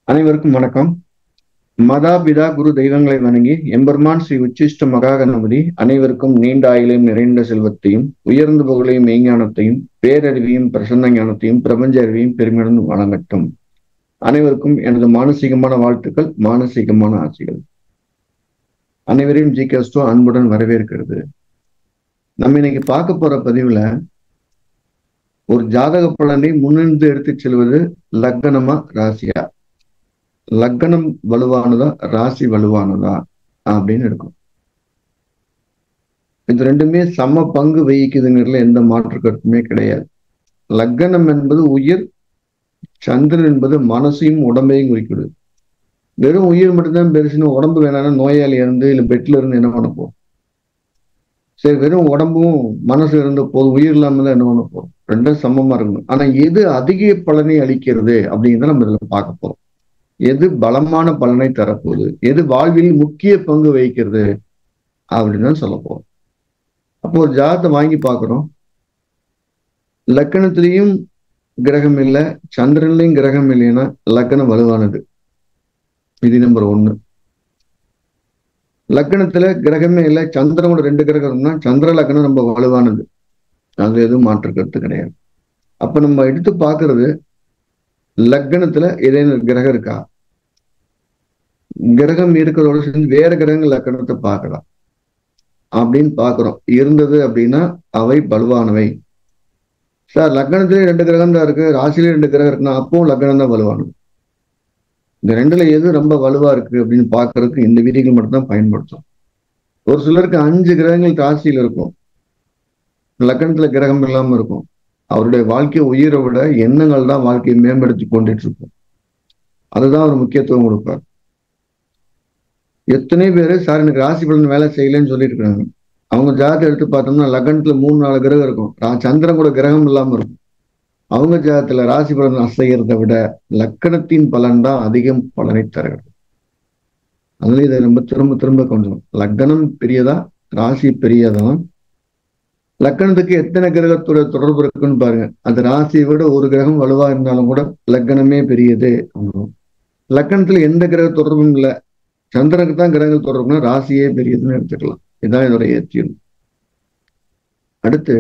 அனைவருக்கும் வணக்கம். மதா பிதா குரு தெய்வங்களை வணங்கி எம்பெருமான் ஸ்ரீ உச்சிஷ்ட மகா கணபதி அனைவருக்கும் நீண்ட ஆயுளையும் நிறைந்த செல்வத்தையும் உயர்ந்த புகழையும் மெய்ஞானத்தையும் பேரறிவையும் பிரசன்ன ஞானத்தையும் பிரபஞ்ச அறிவையும் பெருமையுடன் வழங்கட்டும். அனைவருக்கும் எனது மானசீகமான வாழ்த்துக்கள், மானசீகமான ஆசைகள். அனைவரையும் ஜிகேஸ்டோ அன்புடன் வரவேற்கிறது. நம்ம இன்னைக்கு பார்க்க போற பதிவுல ஒரு ஜாதக பலனை முன்னிருந்து எடுத்துச் செல்வது லக்னமா ராசியா, லக்னம் வலுவானதா ராசி வலுவானதா அப்படின்னு இருக்கும். இது ரெண்டுமே சம பங்கு வகிக்குதுங்கிறதுல எந்த மாற்று கருத்துமே கிடையாது. லக்னம் என்பது உயிர், சந்திரன் என்பது மனசையும் உடம்பையும் குறிக்கிறது. வெறும் உயிர் மட்டும்தான் பெருசுன்னு உடம்பு வேணாலும் நோயாளி இருந்து இல்லை பெட்ல இருந்து என்ன பண்ண போகும்? சரி, வெறும் உடம்பும் மனசு இருந்த போதும், உயிர் இல்லாம தான் என்ன பண்ண போறோம்? ரெண்டும் சமமா இருக்கணும். ஆனா எது அதிக பலனை அளிக்கிறது அப்படிங்கிறத நம்ம இதுல பார்க்க போறோம். எது பலமான பலனை தரப்போகுது, எது வாழ்வில் முக்கிய பங்கு வகிக்கிறது அப்படின்னு தான் சொல்ல போறோம். அப்போ ஒரு ஜாதகத்தை வாங்கி பார்க்கிறோம். லக்கணத்திலையும் கிரகம் இல்லை, சந்திரன்லையும் கிரகம் இல்லைன்னா லக்கணம் வலுவானது. விதி நம்பர் 1. லக்கணத்துல கிரகமே இல்லை, சந்திரனோட 2 கிரகம் இருக்குன்னா சந்திர லக்கணம் ரொம்ப வலுவானது. அது எதுவும் மாற்று கருத்து கிடையாது. அப்ப நம்ம எடுத்து பார்க்கறது லக்னத்துல ஏதேனும் கிரகம் இருக்கா, கிரகம் இருக்கிறதோட சேர்ந்து வேற கிரகங்கள் லக்கணத்தை பார்க்கலாம் அப்படின்னு பார்க்கிறோம். இருந்தது அப்படின்னா அவை வலுவானவை. சார், லக்னத்திலே 2 கிரகம் தான் இருக்கு, ராசியிலே 2 கிரகம் இருக்குன்னா அப்பவும் லக்னம் தான் வலுவானது. இந்த ரெண்டுல எது ரொம்ப வலுவா இருக்கு அப்படின்னு பார்க்கறதுக்கு இந்த விதிகள் மட்டும்தான் பயன்படுத்தும். ஒரு சிலருக்கு 5 கிரகங்கள் ராசியில் இருக்கும், லக்னத்துல கிரகம் இல்லாம இருக்கும். அவருடைய வாழ்க்கை உயிரை விட எண்ணங்கள் தான் வாழ்க்கையை மேம்படுத்தி கொண்டுட்டு இருக்கும். அதுதான் அவர் முக்கியத்துவம் கொடுப்பார். எத்தனை பேரு சார் எனக்கு ராசி பலன் வேலை செய்யலன்னு சொல்லிட்டு இருக்காங்க. அவங்க ஜாதகத்தை எடுத்து பார்த்தோம்னா லக்னத்துல 3-4 கிரகம் இருக்கும், சந்திரன் கூட கிரகம் இல்லாம இருக்கும். அவங்க ஜாதகத்துல ராசி பலன் அசைகிறத விட லக்கணத்தின் பலன் தான் அதிகம் பலனை தருகிறது. அதுல இதை நம்ம திரும்ப திரும்ப கொஞ்சம், லக்னம் பெரியதா ராசி பெரியதா, லக்கணத்துக்கு எத்தனை கிரகத்தோட தொடர்பு இருக்குன்னு பாருங்க. அந்த ராசியை விட ஒரு கிரகம் வலுவா இருந்தாலும் கூட லக்கணமே பெரியது. லக்கணத்துல எந்த கிரக தொடர்பும் இல்லை, சந்திரனுக்கு தான் கிரகங்கள் தொடர்புனா ராசியே பெரியதுன்னு எடுத்துக்கலாம். இதுதான் இதோட ஏற்றியம். அடுத்து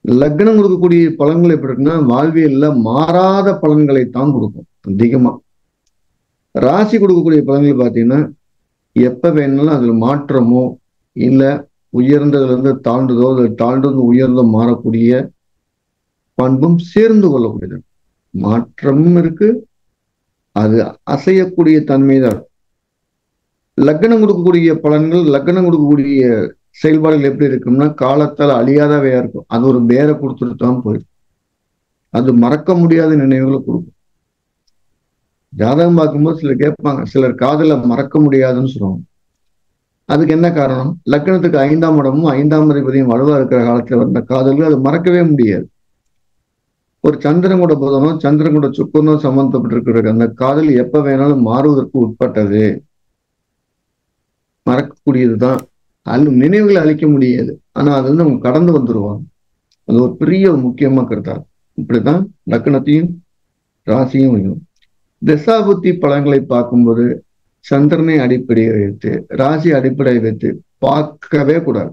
லக்னம் கொடுக்கக்கூடிய பலன்கள் எப்படி இருக்குன்னா வாழ்வியல்ல மாறாத பலன்களை தான் கொடுக்கும் அதிகமா. ராசி கொடுக்கக்கூடிய பலன்கள் பார்த்தீங்கன்னா எப்ப வேணாலும் அதுல மாற்றமோ இல்லை உயர்ந்ததுல இருந்து தாழ்ந்ததோ தாழ்ந்தது உயர்ந்தோ மாறக்கூடிய பண்பும் சேர்ந்து கொள்ளக்கூடியது. மாற்றமும் இருக்கு, அது அசையக்கூடிய தன்மைதான். லக்னம் கொடுக்கக்கூடிய பலன்கள், லக்னம் கொடுக்கக்கூடிய செயல்பாடுகள் எப்படி இருக்கும்னா காலத்தால் அழியாதவையா இருக்கும். அது ஒரு பேரை கொடுத்துட்டு தான் போயிடும். அது மறக்க முடியாத நினைவுகளை கொடுக்கும். ஜாதகம் பார்க்கும்போது சிலர் கேட்பாங்க, சிலர் காதல மறக்க முடியாதுன்னு சொல்லுவாங்க. அதுக்கு என்ன காரணம்? லக்னத்துக்கு 5ஆம் இடமும் 5ஆம் அதிபதியும் வலுவா இருக்கிற காலத்துல வந்த காதல்கள் அது மறக்கவே முடியாது. ஒரு சந்திரன் கூட புதனோ சந்திரன் கூட சுக்கரனோ சம்பந்தப்பட்டிருக்கிற அந்த காதல் எப்ப வேணாலும் மாறுவதற்கு உட்பட்டது, மறக்கக்கூடியதுதான். நினைவுகளை அழிக்க முடியாது, ஆனா அது வந்து அவங்க கடந்து வந்துருவாங்க. அது ஒரு பெரிய முக்கியமா கருத்தாரு. இப்படிதான் லக்னத்தையும் ராசியும் வைக்கணும். திசாபுத்தி பலன்களை பார்க்கும்போது சந்திரனை அடிப்படையை வைத்து ராசி அடிப்படையை வைத்து பார்க்கவே கூடாது.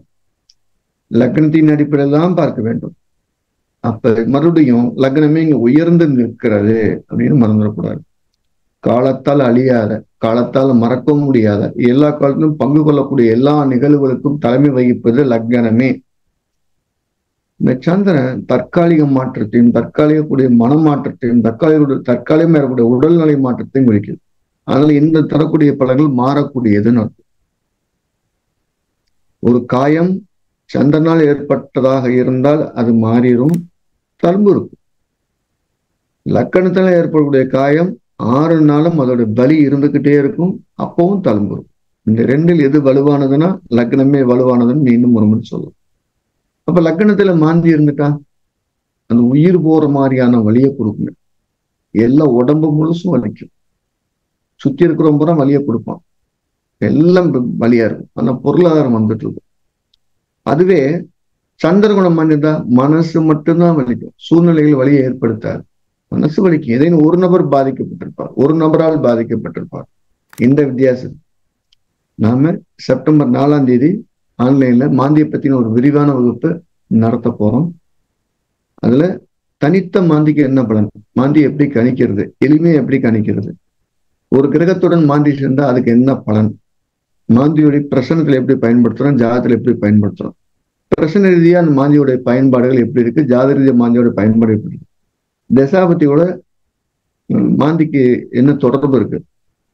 லக்னத்தின் அடிப்படையில் தான் பார்க்க வேண்டும். அப்ப மறுபடியும் லக்னமே இங்க உயர்ந்து நிற்கிறது அப்படின்னு மறந்துடக்கூடாது. காலத்தால் அழியாத, காலத்தால் மறக்க முடியாத, எல்லா காலத்திலும் பங்கு கொள்ளக்கூடிய எல்லா நிகழ்வுகளுக்கும் தலைமை வகிப்பது லக்னமே. இந்த சந்திரன் தற்காலிக மாற்றத்தையும் தற்காலிகக்கூடிய மனமாற்றத்தையும் தற்காலிகமாக இருக்கக்கூடிய உடல்நிலை மாற்றத்தையும் குறிக்குது. அதனால இந்த தரக்கூடிய பலன்கள் மாறக்கூடியதுன்னு அர்த்தம். ஒரு காயம் சந்திரனால் ஏற்பட்டதாக இருந்தால் அது மாறிடும், தழும்பு இருக்கும். லக்கணத்தால் ஏற்படக்கூடிய காயம் 6 நாளும் அதோட பலி இருந்துகிட்டே இருக்கும், அப்பவும் தழும்பு இருக்கும். இந்த ரெண்டில் எது வலுவானதுன்னா லக்னமே வலுவானதுன்னு மீண்டும் ஒரு முறை சொல்லலாம். அப்ப லக்னத்துல மாந்தி இருந்துட்டா அந்த உயிர் போற மாதிரியான வலியை கொடுக்குங்க. எல்லா உடம்பு முழுசும் வலிக்கும், சுத்தி இருக்கிறவங்க பூரா வலியை கொடுப்பான், எல்லாம் வலியா இருக்கும். ஆனா பொருளாதாரம் வந்துட்டு இருக்கும். அதுவே சந்திரகுணம் பண்ணிட்டா மனசு மட்டும்தான் வலிக்கும், சூழ்நிலைகள் வலியை ஏற்படுத்தாது. மனசு வலிக்கு ஏதேனும் ஒரு நபர் பாதிக்கப்பட்டிருப்பார், ஒரு நபரால் பாதிக்கப்பட்டிருப்பார். இந்த வித்தியாசம். நாம செப்டம்பர் 4ஆம் தேதி ஆன்லைன்ல மாந்தியை பத்தின ஒரு விரிவான வகுப்பு நடத்த போறோம். அதுல தனித்த மாந்திக்கு என்ன பலன், மாந்தி எப்படி கணிக்கிறது, எளிமையை எப்படி கணிக்கிறது, ஒரு கிரகத்துடன் மாந்தி சேர்ந்தா அதுக்கு என்ன பலன், மாந்தியுடைய பிரசனத்துல எப்படி பயன்படுத்துறோம், ஜாதகத்துல எப்படி பயன்படுத்துறோம், பிரசன ரீதியா அந்த மாந்தியோடைய பயன்பாடுகள் எப்படி இருக்கு, ஜாத ரீதியா மாந்தியோட பயன்பாடு எப்படி இருக்கு, தசாபத்தியோட மாந்திக்கு என்ன தொடர்பு இருக்கு,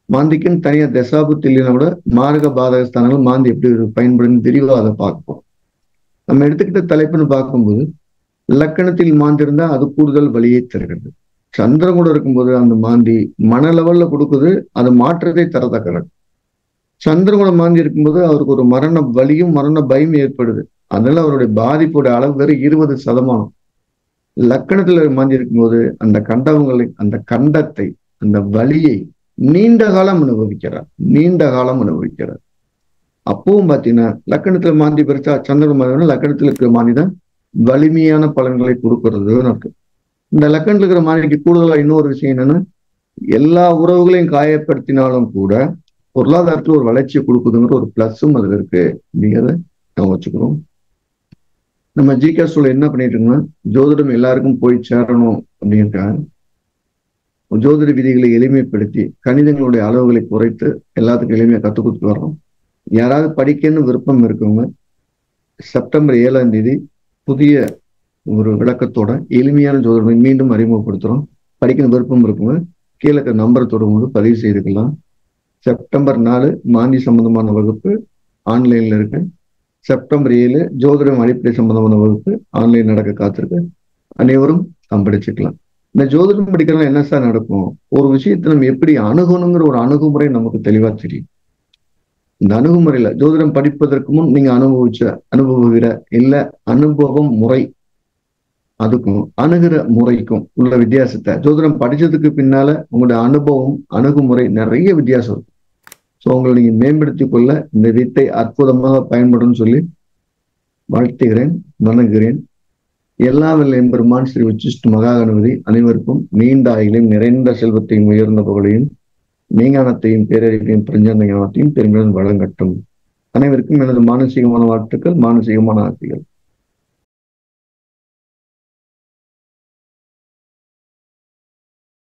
மாந்திக்குன்னு தனியா தசாபுத்தி இல்லைன்னா கூட மாரக பாதக ஸ்தானங்கள் மாந்தி எப்படி பயன்படுன்னு விரிவாக அதை பார்ப்போம். நம்ம எடுத்துக்கிட்ட தலைப்புன்னு பார்க்கும்போது லக்கணத்தில் மாந்தி இருந்தா அது கூடுதல் வலியை தருகிறது. சந்திரன் கூட இருக்கும்போது அந்த மாந்தி மன லெவல்ல கொடுக்குது, அது மாற்றத்தை தரத்தக்கது. சந்திரன் கூட மாந்தி இருக்கும்போது அவருக்கு ஒரு மரண வலியும் மரண பயம் ஏற்படுது. அதனால அவருடைய பாதிப்போட அளவு வெறும் 20%. லக்கணத்துல மாந்தி இருக்கும்போது அந்த கண்டவங்களை, அந்த கண்டத்தை, அந்த வலியை நீண்ட காலம் அனுபவிக்கிறார். அப்பவும் பாத்தீங்கன்னா லக்கணத்துல மாந்தி பெருசா சந்திரன் மாந்தி, லக்கணத்துல இருக்கிற மாந்தி தான் வலிமையான பலன்களை கொடுக்கறது இருக்கு. இந்த லக்கணத்துல இருக்கிற மாந்திக்கு கூடுதலா இன்னொரு விஷயம் என்னன்னா, எல்லா உறவுகளையும் காயப்படுத்தினாலும் கூட பொருளாதாரத்துல ஒரு வளர்ச்சியை கொடுக்குதுங்கிற ஒரு பிளஸும் அதுல இருக்கு அப்படிங்கிறத நம்ம வச்சுக்கிறோம். நம்ம ஜிகாஸ்ல என்ன பண்ணிட்டு இருக்கோம்னா, ஜோதிடம் எல்லாருக்கும் போய் சேரணும் அப்படிங்கிறதுக்காக ஜோதிட விதிகளை எளிமைப்படுத்தி கணிதங்களுடைய அளவுகளை குறைத்து எல்லாத்துக்கும் எளிமையா கற்றுக் கொடுத்து வர்றோம். யாராவது படிக்கணும்னு விருப்பம் இருக்கவங்க செப்டம்பர் 7ஆம் தேதி புதிய ஒரு விளக்கத்தோட எளிமையான ஜோதிடம் மீண்டும் அறிமுகப்படுத்துறோம். படிக்கணும் விருப்பம் இருக்கவங்க கீழே நம்பர் தொடர்பு பதிவு செய்துக்கலாம். செப்டம்பர் 4 மாந்தி சம்பந்தமான வகுப்பு ஆன்லைன்ல இருக்கு. செப்டம்பர் 7 ஜோதிடம் அடிப்படை சம்பந்தமான வகுப்பு ஆன்லைன் நடக்க காத்திருக்கு. அனைவரும் படிச்சுக்கலாம். இந்த ஜோதிடம் படிக்கிறதுல என்ன சார் நடக்கும், ஒரு விஷயத்தை நம்ம எப்படி அணுகணுங்கிற ஒரு அணுகுமுறை நமக்கு தெளிவா தெரியும். இந்த அணுகுமுறையில ஜோதிடம் படிப்பதற்கு முன் நீங்க அனுபவிக்கிற இல்ல அனுபவம் முறை, அதுக்கும் அணுகிற முறைக்கும் உள்ள வித்தியாசத்தை, ஜோதிடம் படிச்சதுக்கு பின்னால உங்களுடைய அனுபவம் அணுகுமுறை நிறைய வித்தியாசம் இருக்கும். ஸோ உங்களை நீங்க மேம்படுத்திக் கொள்ள இந்த வித்தை அற்புதமாக பயன்படும் சொல்லி வாழ்த்துகிறேன், வணங்குகிறேன். எல்லா வல்ல எம்பெருமான் ஸ்ரீ உச்சிஷ்ட மகாகணபதி அனைவருக்கும் நீண்ட ஆயிலையும் நிறைந்த செல்வத்தையும் உயர்ந்த புகழையும் மெய்ஞானத்தையும் பேரறிவையும் பிரஞ்சந்த ஞானத்தையும் பெருமையுடன் வழங்கட்டும். அனைவருக்கும் எனது மானசீகமான வாழ்த்துக்கள், மானசீகமான ஆசைகள்.